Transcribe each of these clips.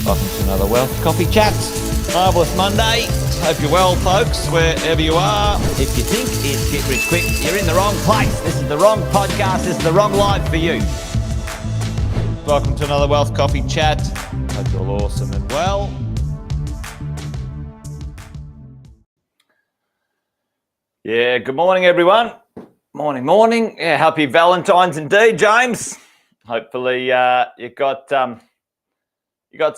Welcome to another Wealth Coffee Chats. Marvellous Monday. Hope you're well, folks, wherever you are. If you think it's Get Rich Quick, you're in the wrong place. This is the wrong podcast. This is the wrong live for you. Welcome to another Wealth Coffee Chat. Hope you're all awesome and well. Yeah, good morning, everyone. Morning. Yeah, happy Valentine's indeed, James. Hopefully you got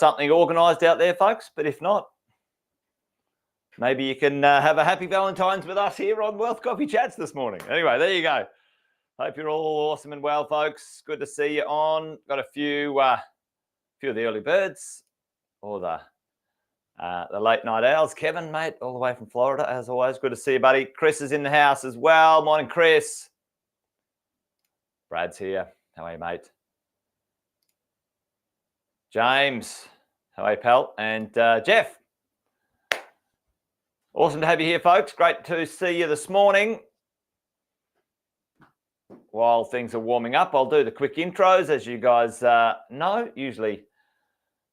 something organised out there, folks. But if not, maybe you can have a happy Valentine's with us here on Wealth Coffee Chats this morning. Anyway, there you go. Hope you're all awesome and well, folks. Good to see you on. Got a few of the early birds or the late night owls. Kevin, mate, all the way from Florida, as always. Good to see you, buddy. Chris is in the house as well. Morning, Chris. Brad's here. How are you, mate? James, how are you, pal? And Jeff. Awesome to have you here, folks. Great to see you this morning. While things are warming up, I'll do the quick intros. As you guys know, usually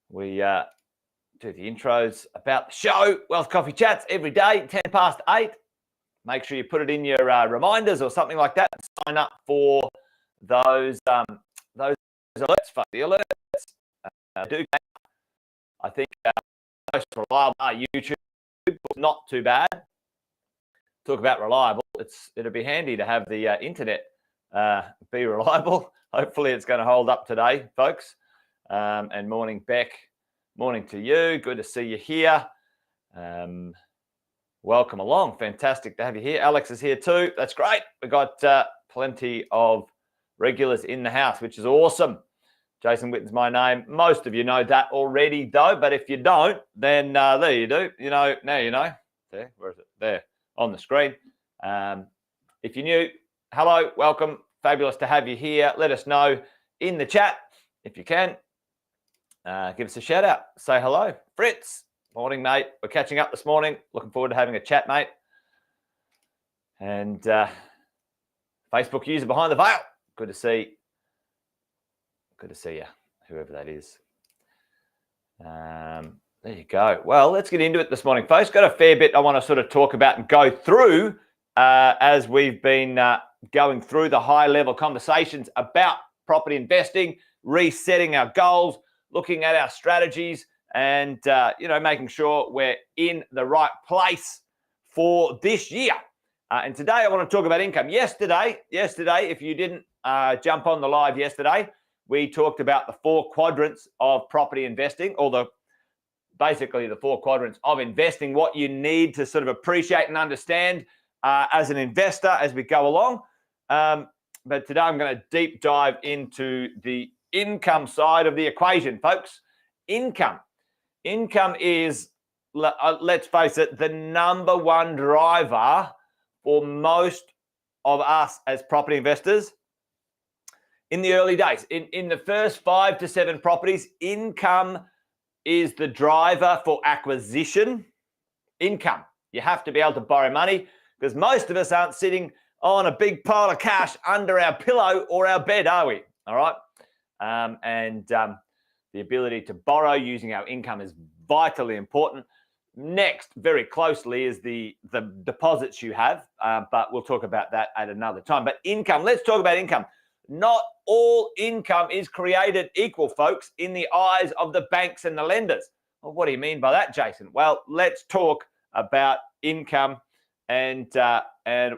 we do the intros about the show, Wealth Coffee Chats, every day, 10 past 8. Make sure you put it in your reminders or something like that. Sign up for those alerts, folks. The alerts. I think most reliable YouTube, not too bad. Talk about reliable. It'll be handy to have the internet be reliable. Hopefully it's going to hold up today, folks. And morning, Beck. Morning to you. Good to see you here. Welcome along. Fantastic to have you here. Alex is here too. That's great. We've got plenty of regulars in the house, which is awesome. Jason Witten's my name. Most of you know that already, though. But if you don't, then there you do. You know, now you know. There, where is it? There, on the screen. If you're new, hello, welcome. Fabulous to have you here. Let us know in the chat if you can. Give us a shout out. Say hello. Fritz, morning, mate. We're catching up this morning. Looking forward to having a chat, mate. And Facebook user behind the veil. Good to see you, whoever that is. There you go. Well, let's get into it this morning, folks. Got a fair bit I want to sort of talk about and go through as we've been going through the high-level conversations about property investing, resetting our goals, looking at our strategies, and making sure we're in the right place for this year. And today I want to talk about income. Yesterday, if you didn't jump on the live yesterday, we talked about the 4 quadrants of property investing, or basically the 4 quadrants of investing, what you need to sort of appreciate and understand as an investor as we go along. But today I'm going to deep dive into the income side of the equation, folks. Income is, let's face it, the number one driver for most of us as property investors. In the early days, in the first 5 to 7 properties, income is the driver for acquisition. Income. You have to be able to borrow money because most of us aren't sitting on a big pile of cash under our pillow or our bed, are we? All right. The ability to borrow using our income is vitally important. Next, very closely, is the deposits you have, but we'll talk about that at another time. But income, let's talk about income. Not all income is created equal, folks, in the eyes of the banks and the lenders. Well, what do you mean by that, Jason? Well, let's talk about income and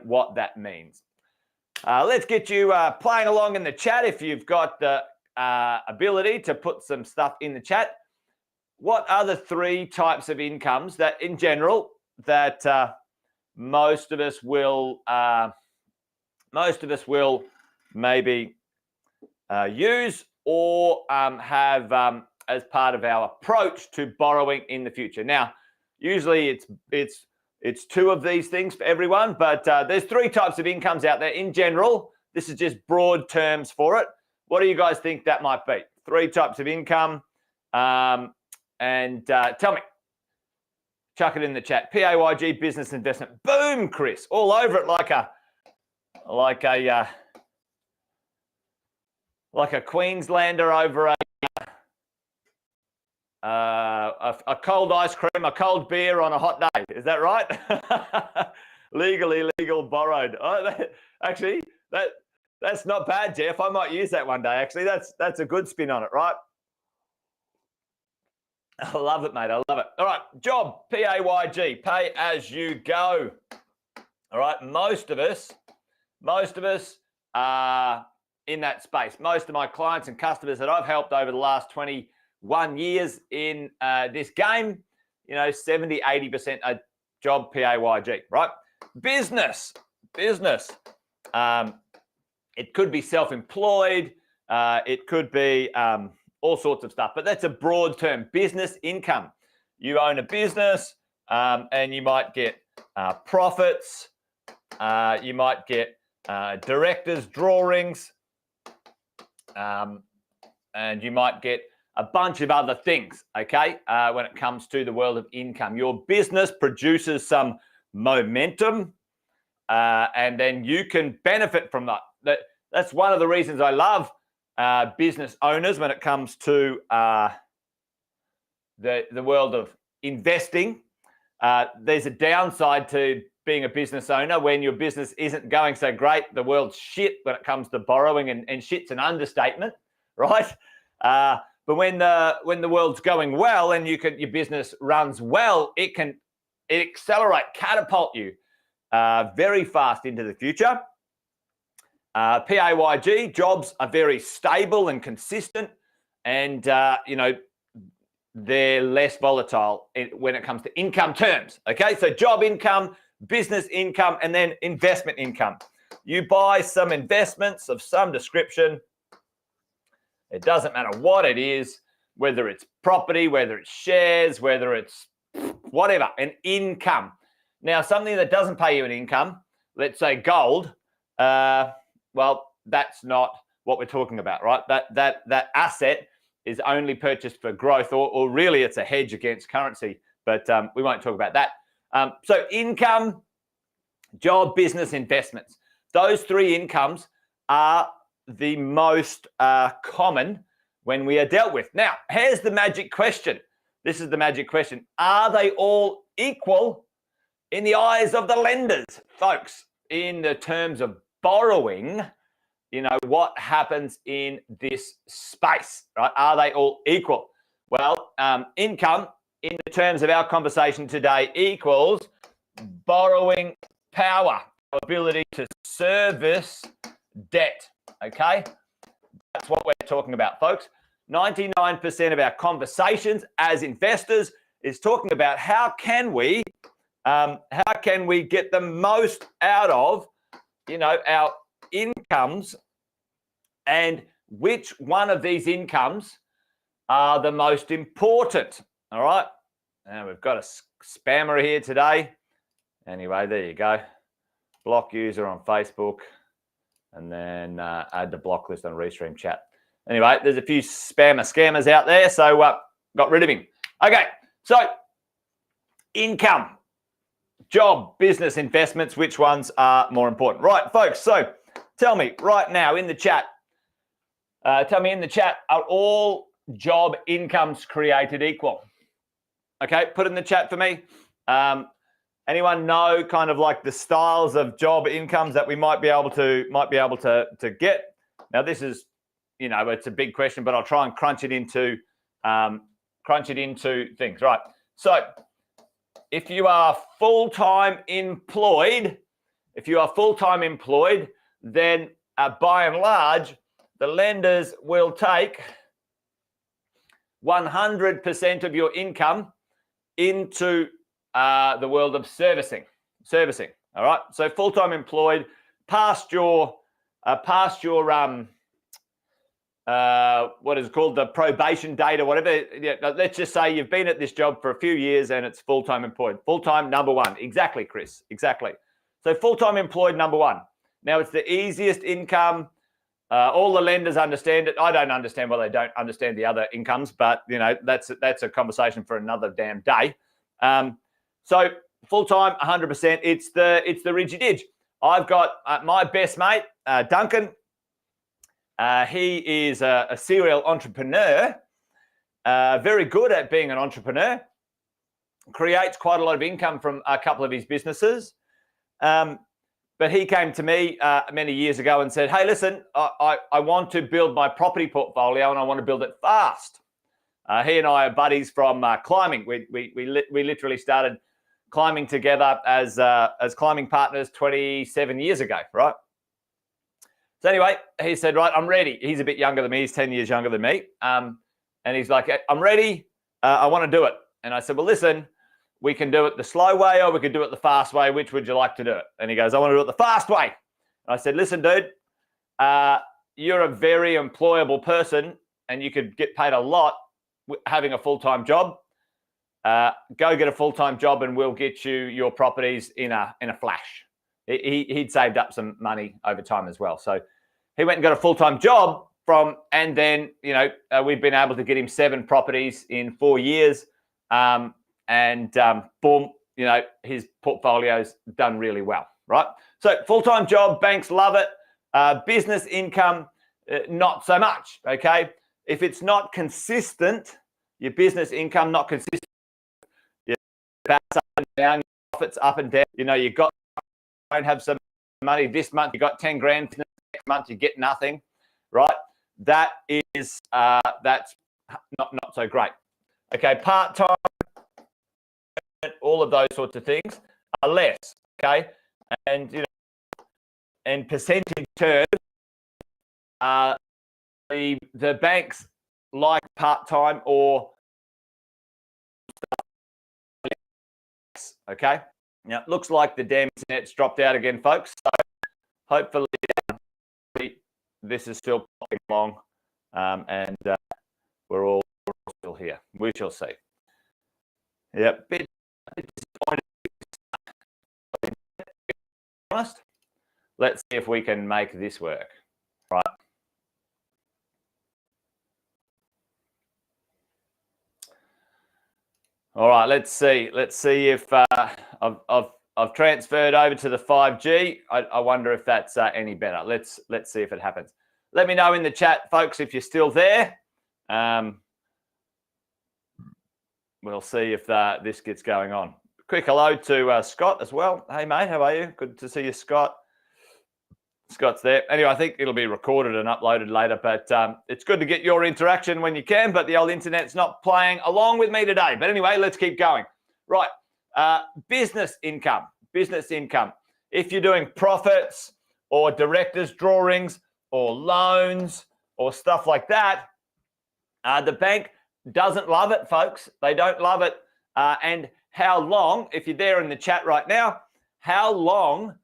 what that means. Let's get you playing along in the chat if you've got the ability to put some stuff in the chat. What are the three types of incomes that, in general, that most of us will maybe use or have as part of our approach to borrowing in the future? Now, usually it's two of these things for everyone, but there's three types of incomes out there in general. This is just broad terms for it. What do you guys think that might be? Three types of income. Tell me. Chuck it in the chat. PAYG, business investment. Boom, Chris. All over it like a Queenslander over a cold ice cream, a cold beer on a hot day. Is that right? Legal, borrowed. Oh, actually, that's not bad, Jeff. I might use that one day. Actually, that's a good spin on it, right? I love it, mate. I love it. All right, job, PAYG, pay as you go. All right, most of us are in that space. Most of my clients and customers that I've helped over the last 21 years in this game, 70, 80% are job PAYG, right? Business. It could be self-employed. It could be all sorts of stuff, but that's a broad term. Business income. You own a business and you might get profits. You might get director's drawings. And you might get a bunch of other things, okay, when it comes to the world of income. Your business produces some momentum, and then you can benefit from that. That's one of the reasons I love business owners when it comes to the world of investing. There's a downside to being a business owner when your business isn't going so great. The world's shit when it comes to borrowing, and shit's an understatement, right? But when the world's going well and your business runs well, it accelerate, catapult you very fast into the future. PAYG jobs are very stable and consistent, and they're less volatile when it comes to income terms. Okay, so job income, business income, and then investment income. You buy some investments of some description. It doesn't matter what it is, whether it's property, whether it's shares, whether it's whatever, an income. Now, something that doesn't pay you an income, let's say gold, well, that's not what we're talking about, right? That asset is only purchased for growth, or really it's a hedge against currency, but we won't talk about that. So income, job, business, investments. Those three incomes are the most common when we are dealt with. Now, here's the magic question. This is the magic question. Are they all equal in the eyes of the lenders? Folks, in the terms of borrowing, what happens in this space, right? Are they all equal? Well, income, in the terms of our conversation today, equals borrowing power, ability to service debt, okay? That's what we're talking about, folks. 99% of our conversations as investors is talking about how can we get the most out of, our incomes, and which one of these incomes are the most important. All right. Now we've got a spammer here today. Anyway, there you go. Block user on Facebook, and then add the block list on Restream chat. Anyway, there's a few scammers out there, so got rid of him. Okay, so income, job, business, investments, which ones are more important? Right, folks, so tell me right now in the chat, are all job incomes created equal? Okay, put in the chat for me. Anyone know kind of like the styles of job incomes that we might be able to get? Now, this is, it's a big question, but I'll try and crunch it into things. Right. So if you are full-time employed, then by and large, the lenders will take 100% of your income into the world of servicing. All right. So full-time employed, past your what is it called, the probation date or whatever. Yeah, let's just say you've been at this job for a few years and it's full-time employed. Full-time, number one. Exactly, Chris. Exactly. So full-time employed, number one. Now, it's the easiest income. All the lenders understand it. I don't understand why they don't understand the other incomes, but that's a conversation for another damn day. So full-time, 100%. It's the Ridgy Didge. I've got my best mate, Duncan. He is a serial entrepreneur, very good at being an entrepreneur, creates quite a lot of income from a couple of his businesses. But he came to me many years ago and said, hey, listen, I want to build my property portfolio and I want to build it fast. He and I are buddies from climbing. We literally started climbing together as climbing partners 27 years ago, right? So anyway, he said, right, I'm ready. He's a bit younger than me. He's 10 years younger than me. And he's like, I'm ready. I want to do it. And I said, well, listen, we can do it the slow way or we could do it the fast way. Which would you like to do it? And he goes, I want to do it the fast way. And I said, listen, dude, you're a very employable person and you could get paid a lot having a full-time job. Go get a full-time job and we'll get you your properties in a flash. He'd saved up some money over time as well. So he went and got a full-time job and then, we've been able to get him 7 properties in 4 years. Boom, his portfolio's done really well, right? So full-time job, banks love it. Business income, not so much, okay? If it's not consistent, your business income not consistent, your up and down, your profits up and down, you don't have some money this month, you got 10 grand, next month you get nothing, right? That is, that's not so great. Okay, part-time, all of those sorts of things are less, okay? And, in percentage terms, the banks like part-time or okay? Now, it looks like the damn internet's dropped out again, folks. So hopefully this is still popping along and we're all still here. We shall see. Yeah, bit disappointed. Honest. Let's see if we can make this work. Right. All right, let's see. Let's see if I've transferred over to the 5G. I wonder if that's any better. Let's see if it happens. Let me know in the chat, folks, if you're still there. We'll see if this gets going on. Quick hello to Scott as well. Hey, mate, how are you? Good to see you, Scott. Scott's there. Anyway, I think it'll be recorded and uploaded later, but it's good to get your interaction when you can, but the old internet's not playing along with me today. But anyway, let's keep going. Right, business income. If you're doing profits or director's drawings or loans or stuff like that, the bank doesn't love it, folks. They don't love it. And how long, if you're there in the chat right now, how long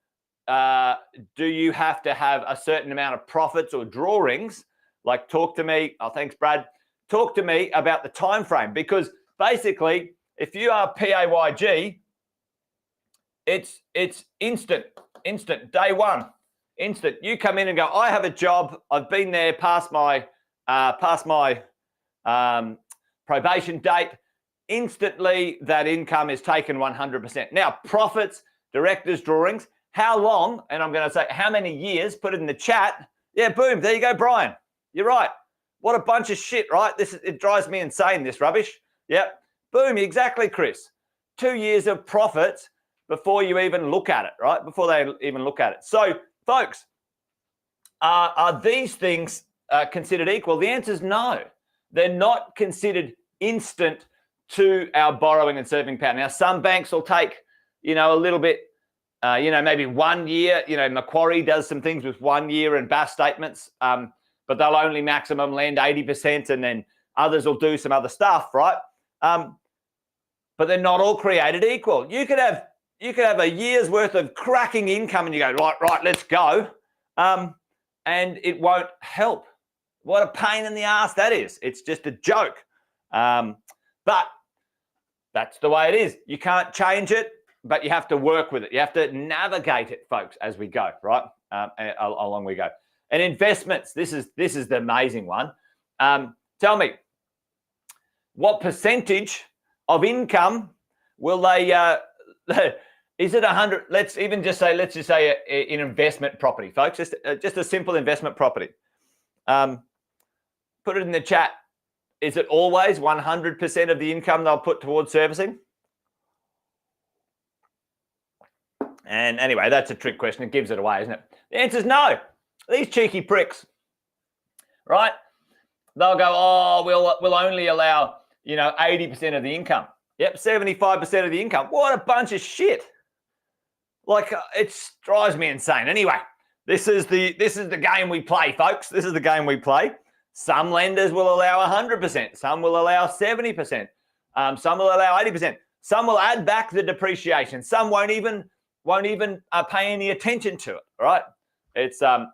do you have to have a certain amount of profits or drawings? Like, talk to me. Oh, thanks, Brad. Talk to me about the time frame, because basically, if you are PAYG, it's instant, day one, instant. You come in and go, I have a job. I've been there past my probation date. Instantly, that income is taken 100%. Now, profits, director's drawings. How long, and I'm going to say how many years, put it in the chat. Yeah, boom, there you go, Brian. You're right. What a bunch of shit, right? It drives me insane, this rubbish. Yep, boom, exactly, Chris. 2 years of profits before you even look at it, right? Before they even look at it. So, folks, Are these things considered equal? The answer is no. They're not considered instant to our borrowing and serving power. Now, some banks will take, a little bit, maybe 1 year. Macquarie does some things with 1 year and BAS statements, but they'll only maximum lend 80%, and then others will do some other stuff, right? But they're not all created equal. You could have a year's worth of cracking income, and you go, right, let's go, and it won't help. What a pain in the ass that is. It's just a joke. But that's the way it is. You can't change it, but you have to work with it. You have to navigate it, folks, as we go, right? Along we go. And investments, this is the amazing one. Tell me, what percentage of income will they, is it 100? Let's just say an investment property, folks, just a simple investment property. Put it in the chat. Is it always 100% of the income they'll put towards servicing? And anyway, that's a trick question. It gives it away, isn't it? The answer is no. These cheeky pricks, right? They'll go, oh, we'll only allow, 80% of the income. Yep, 75% of the income. What a bunch of shit. Like, it drives me insane. Anyway, this is the game we play, folks. This is the game we play. Some lenders will allow 100%. Some will allow 70%. Some will allow 80%. Some will add back the depreciation. Some won't even pay any attention to it. Right? It's a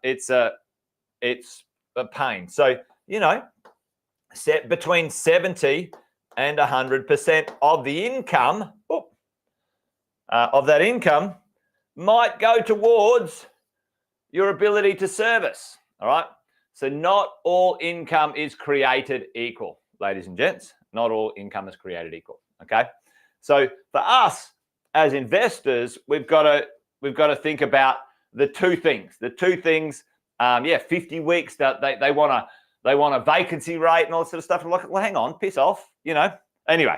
pain. So set between 70 and 100% of the income of that income might go towards your ability to service. All right. So not all income is created equal, ladies and gents. Not all income is created equal. Okay. So for us as investors, we've got to think about the two things. 50 weeks that they want a vacancy rate and all that sort of stuff. I'm like, well, hang on, piss off. Anyway.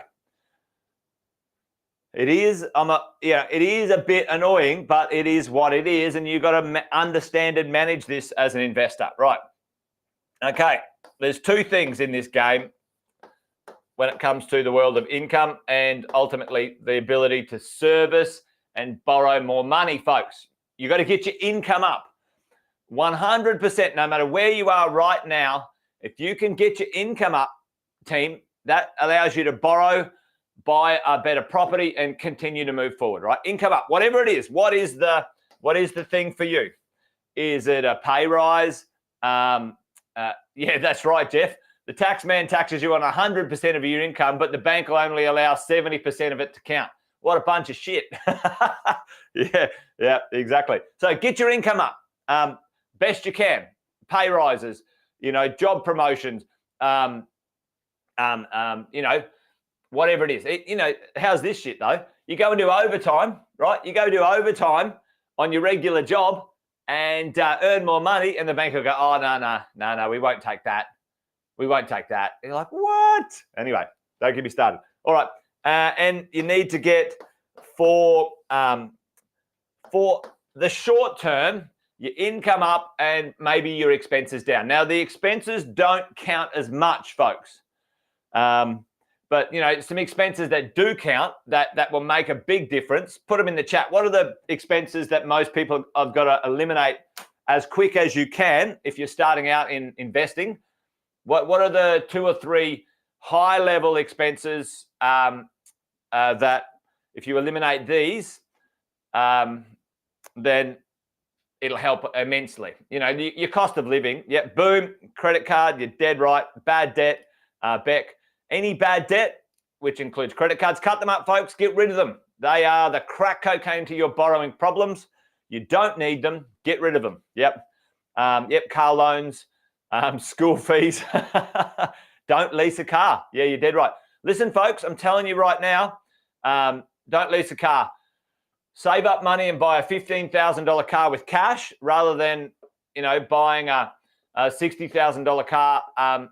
It is a bit annoying, but it is what it is, and you've got to understand and manage this as an investor. Right. Okay, there's two things in this game when it comes to the world of income and ultimately the ability to service and borrow more money, folks. You've got to get your income up. 100%, no matter where you are right now, if you can get your income up, team, that allows you to borrow, buy a better property, and continue to move forward, right? Income up, whatever it is. What is the thing for you? Is it a pay rise? Yeah, that's right, Jeff. The tax man taxes you on 100% of your income, but the bank will only allow 70% of it to count. What a bunch of shit. Yeah, exactly. So get your income up best you can. Pay rises, job promotions, whatever it is. How's this shit though? You go and do overtime, right? You go do overtime on your regular job and earn more money, and the bank will go, oh, no, we won't take that. We won't take that. And you're like, what? Anyway, don't get me started. All right. And you need to get for the short term, your income up and maybe your expenses down. Now, the expenses don't count as much, folks. But, some expenses that do count, that will make a big difference. Put them in the chat. What are the expenses that most people have got to eliminate as quick as you can if you're starting out in investing? What are the 2 or 3 high-level expenses that if you eliminate these, then it'll help immensely. Your cost of living, yeah, boom, credit card, you're dead right. Bad debt, Beck. Any bad debt, which includes credit cards, cut them up, folks. Get rid of them. They are the crack cocaine to your borrowing problems. You don't need them. Get rid of them. Yep. Car loans, school fees. Don't lease a car. Yeah, you're dead right. Listen, folks, I'm telling you right now, don't lease a car. Save up money and buy a $15,000 car with cash rather than, buying a $60,000 car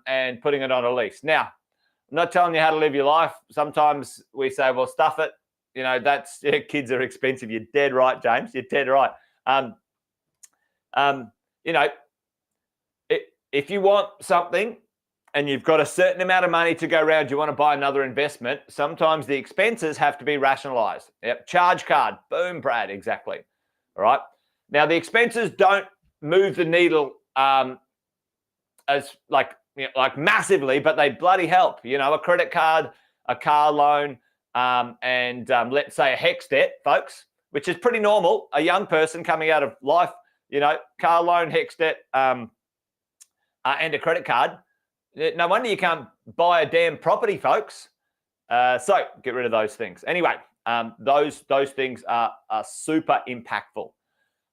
and putting it on a lease. Now, I'm not telling you how to live your life. Sometimes we say, well, stuff it. Kids are expensive. You're dead right, James. You're dead right. if you want something and you've got a certain amount of money to go around, you want to buy another investment, sometimes the expenses have to be rationalized. Yep, charge card, boom, Brad, exactly. All right. Now, the expenses don't move the needle as like massively, but they bloody help. You know, a credit card, a car loan, and let's say a HEX debt, folks, which is pretty normal. A young person coming out of life, you know, car loan, HEX debt, and a credit card. No wonder you can't buy a damn property, folks. So get rid of those things. Anyway, those things are super impactful.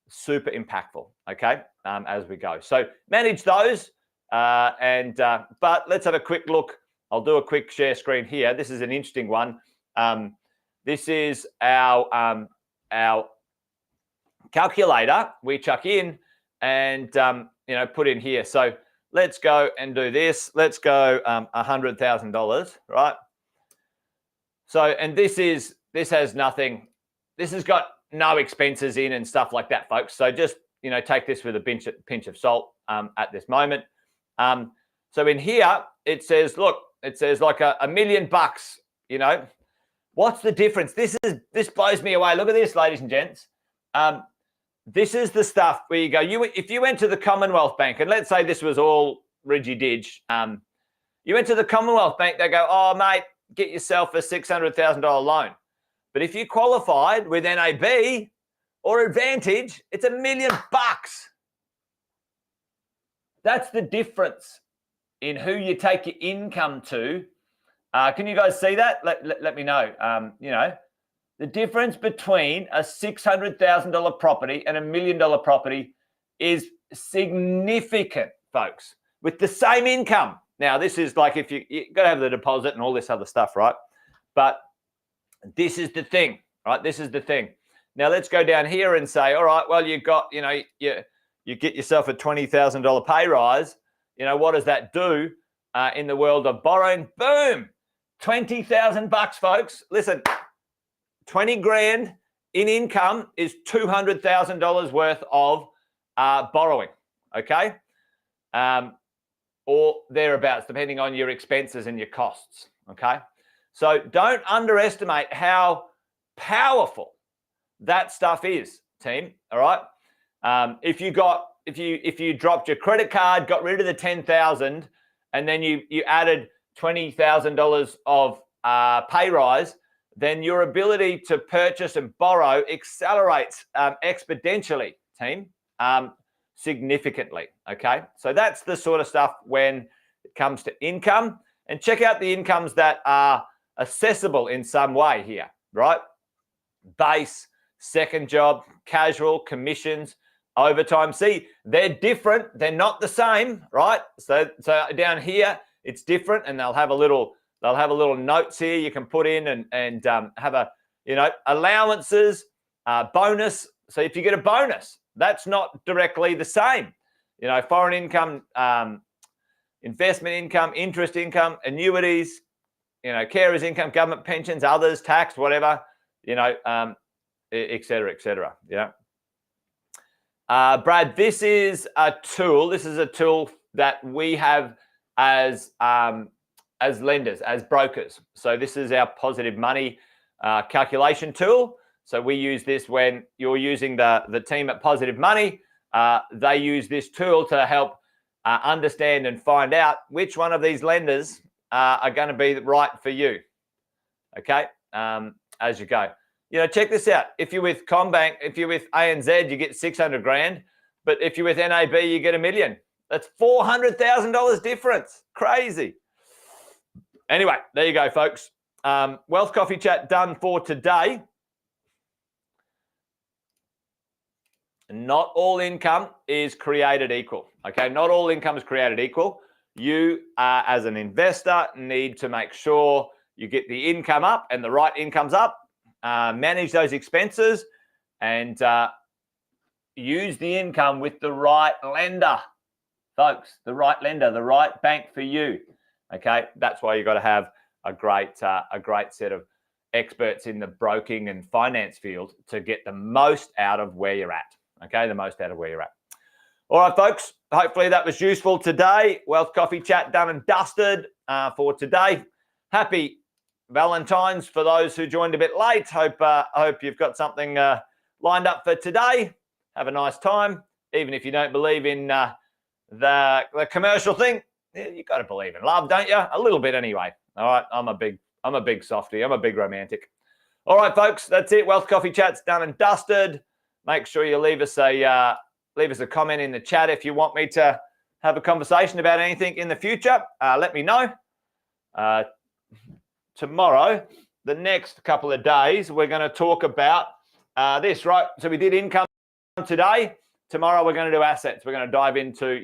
Super impactful, okay, as we go. So manage those, but let's have a quick look. I'll do a quick share screen here. This is an interesting one. This is our calculator we chuck in and put in here. So let's go and do this. Let's go $100,000, right? So, and this has nothing. This has got no expenses in and stuff like that, folks. So just, take this with a pinch of salt at this moment. So in here, it says, look, it says like $1 million, What's the difference? This blows me away. Look at this, ladies and gents. This is the stuff where you go, if you went to the Commonwealth Bank, and let's say this was all ridgy-didge, you went to the Commonwealth Bank, they go, oh, mate, get yourself a $600,000 loan. But if you qualified with NAB or Advantage, it's $1 million. That's the difference in who you take your income to. Can you guys see that? Let me know. The difference between a $600,000 property and $1 million property is significant, folks, with the same income. Now, this is like if you got to have the deposit and all this other stuff, right? But this is the thing, right? This is the thing. Now, let's go down here and say, all right, well, you got, you get yourself a $20,000 pay rise. What does that do in the world of borrowing? Boom, $20,000, folks. Listen, 20 grand in income is $200,000 worth of borrowing, okay? Or thereabouts, depending on your expenses and your costs, okay? So don't underestimate how powerful that stuff is, team, all right? If you dropped your credit card, got rid of the $10,000, and then you added $20,000 of pay rise, then your ability to purchase and borrow accelerates exponentially, team, significantly, okay? So that's the sort of stuff when it comes to income. And check out the incomes that are accessible in some way here, right? Base, second job, casual, commissions, overtime. See, they're different. They're not the same, right? So down here, it's different, and they'll have a little notes here you can put in and have a, allowances, bonus. So if you get a bonus, that's not directly the same. Foreign income, investment income, interest income, annuities, carers income, government pensions, others, tax, whatever, et cetera, et cetera. Brad, this is a tool. This is a tool that we have as lenders, as brokers. So this is our positive money calculation tool. So we use this when you're using the team at Positive Money. They use this tool to help understand and find out which one of these lenders are going to be right for you. Okay, as you go. Check this out. If you're with Combank, if you're with ANZ, you get 600 grand. But if you're with NAB, you get $1 million. That's $400,000 difference. Crazy. Anyway, there you go, folks. Wealth Coffee Chat done for today. Not all income is created equal. Okay, not all income is created equal. You, as an investor, need to make sure you get the income up and the right income's up. Manage those expenses and use the income with the right lender, folks. The right lender, the right bank for you. Okay, that's why you got to have a great set of experts in the broking and finance field to get the most out of where you're at. Okay, the most out of where you're at. All right, folks. Hopefully that was useful today. Wealth Coffee Chat done and dusted for today. Happy Valentine's for those who joined a bit late. Hope you've got something lined up for today. Have a nice time. Even if you don't believe in the commercial thing, you got to believe in love, don't you? A little bit anyway. All right. I'm a big softie. I'm a big romantic. All right, folks. That's it. Wealth Coffee Chat's done and dusted. Make sure you leave us a comment in the chat if you want me to have a conversation about anything in the future. Let me know. Tomorrow, the next couple of days, we're going to talk about this, right? So we did income today. Tomorrow, we're going to do assets. We're going to dive into,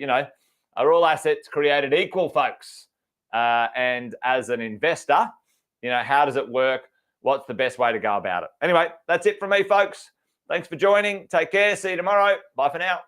are all assets created equal, folks? And as an investor, how does it work? What's the best way to go about it? Anyway, that's it from me, folks. Thanks for joining. Take care. See you tomorrow. Bye for now.